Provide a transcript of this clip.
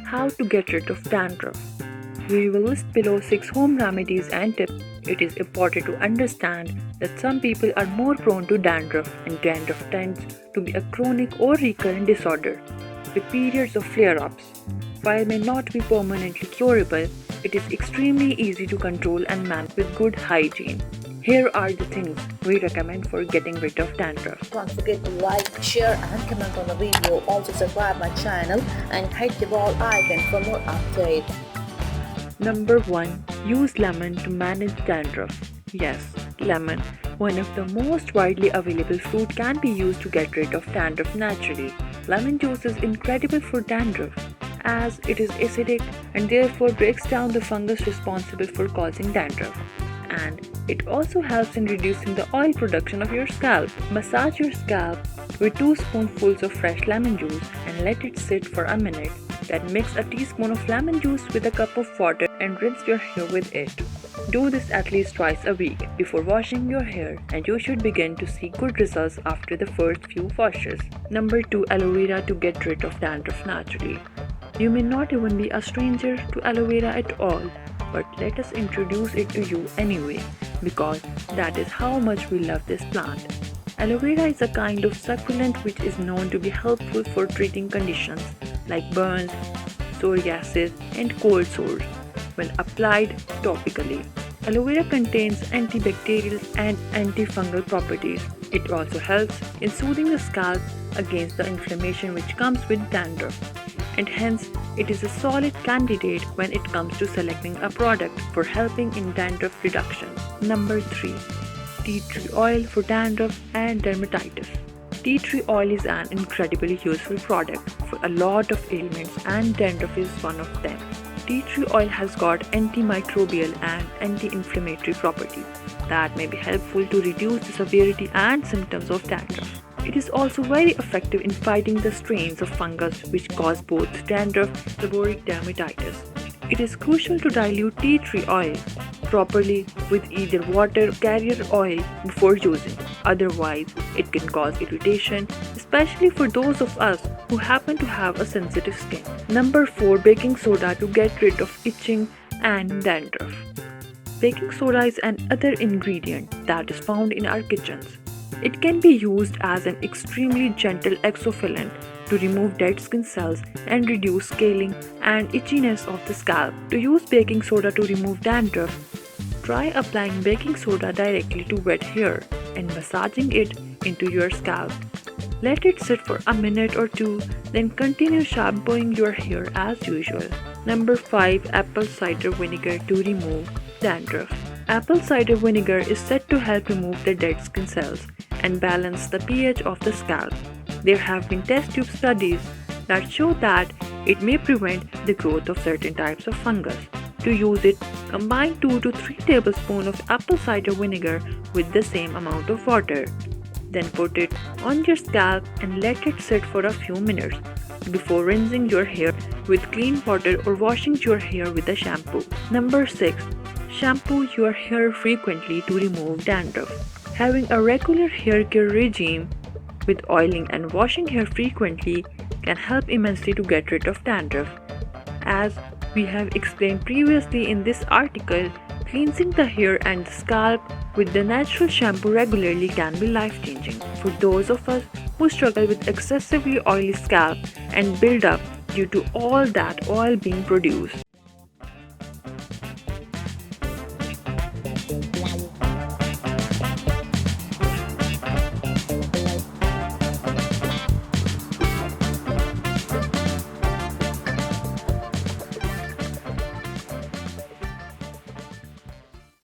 How to get rid of dandruff. We will list below 6 home remedies and tips. It is important to understand that some people are more prone to dandruff, and dandruff tends to be a chronic or recurrent disorder with periods of flare-ups. While may not be permanently curable, it is extremely easy to control and manage with good hygiene. Here are the things we recommend for getting rid of dandruff. Don't forget to like, share and comment on the video. Also subscribe my channel and hit the bell icon for more updates. Number 1. Use lemon to manage dandruff. Yes, lemon, one of the most widely available fruit, can be used to get rid of dandruff naturally. Lemon juice is incredible for dandruff as it is acidic and therefore breaks down the fungus responsible for causing dandruff. And it also helps in reducing the oil production of your scalp. Massage your scalp with 2 spoonfuls of fresh lemon juice and let it sit for a minute. Then mix a teaspoon of lemon juice with a cup of water and rinse your hair with it. Do this at least twice a week before washing your hair, and you should begin to see good results after the first few washes. Number 2. Aloe vera to get rid of dandruff naturally. You may not even be a stranger to aloe vera at all, but let us introduce it to you anyway, because that is how much we love this plant. Aloe vera is a kind of succulent which is known to be helpful for treating conditions like burns, psoriasis, and cold sores when applied topically. Aloe vera contains antibacterial and antifungal properties. It also helps in soothing the scalp against the inflammation which comes with dandruff, and hence it is a solid candidate when it comes to selecting a product for helping in dandruff reduction. Number 3. Tea tree oil for dandruff and dermatitis. Tea tree oil is an incredibly useful product for a lot of ailments, and dandruff is one of them. Tea tree oil has got antimicrobial and anti-inflammatory properties that may be helpful to reduce the severity and symptoms of dandruff. It is also very effective in fighting the strains of fungus which cause both dandruff and seborrheic dermatitis. It is crucial to dilute tea tree oil properly with either water or carrier oil before using. Otherwise, it can cause irritation, especially for those of us who happen to have a sensitive skin. Number 4. Baking soda to get rid of itching and dandruff. Baking soda is another ingredient that is found in our kitchens. It can be used as an extremely gentle exfoliant to remove dead skin cells and reduce scaling and itchiness of the scalp. To use baking soda to remove dandruff, try applying baking soda directly to wet hair and massaging it into your scalp. Let it sit for a minute or two, then continue shampooing your hair as usual. Number 5. Apple cider vinegar to remove dandruff. Apple cider vinegar is said to help remove the dead skin cells and balance the pH of the scalp. There have been test tube studies that show that it may prevent the growth of certain types of fungus. To use it, combine 2 to 3 tablespoons of apple cider vinegar with the same amount of water. Then put it on your scalp and let it sit for a few minutes before rinsing your hair with clean water or washing your hair with a shampoo. Number 6. Shampoo your hair frequently to remove dandruff. Having a regular hair care regime with oiling and washing hair frequently can help immensely to get rid of dandruff. As we have explained previously in this article, cleansing the hair and the scalp with the natural shampoo regularly can be life-changing for those of us who struggle with excessively oily scalp and build up due to all that oil being produced.